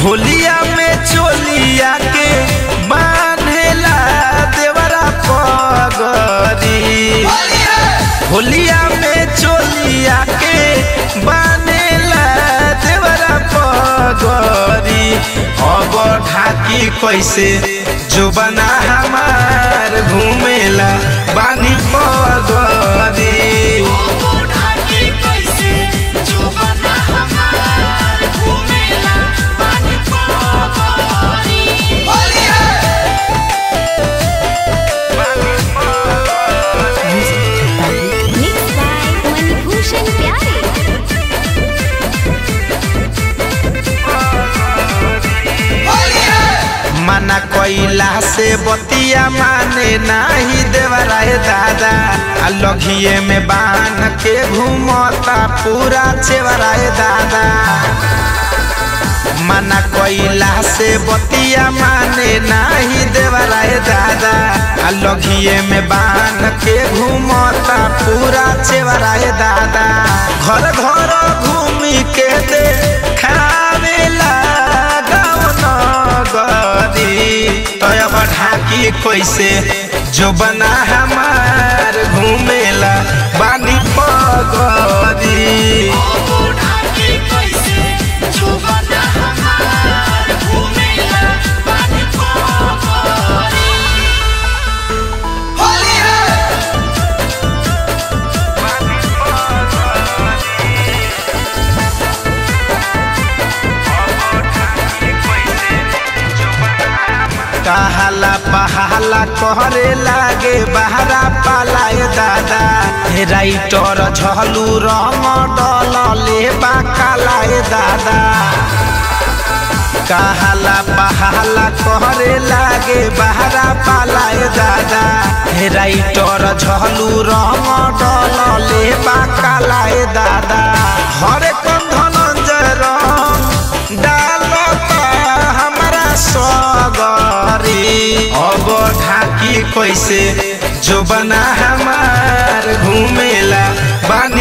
होलिया में चोलिया के बांधेला देवरा पगरी। होलिया में चोलिया के बांधेला देवरा पगरी। अब ढाकी कैसे जो बना हमार घूमेला बानी पगरी। मना कोइला से बतिया माने नाही देवराए दादा। लघिए में बांध के घूमता पूरा चेवराए दादा। मना कोइला से बतिया माने नाही देवराए दादा। लघिए में बांध के घूमता पूरा चेवराए दादा। घर घर घूमी के दे खावेला तब ढाकी कैसे जो बना हमार घूमेला बानी पगरी। कहाला पहाला कहरे लागे बहरा पालाए दादा। राइटर झलू रंग डलले बाकालाए दादा। कहाला पहाला कहरे लागे बहरा पालाए दादा। राइटर झलू रंग डलले बाकालाए दादा। हरे कंधनंजय रंग डालता हमारा सगरी। अब ढाकी कैसे जो बना हमार घूमेला बानी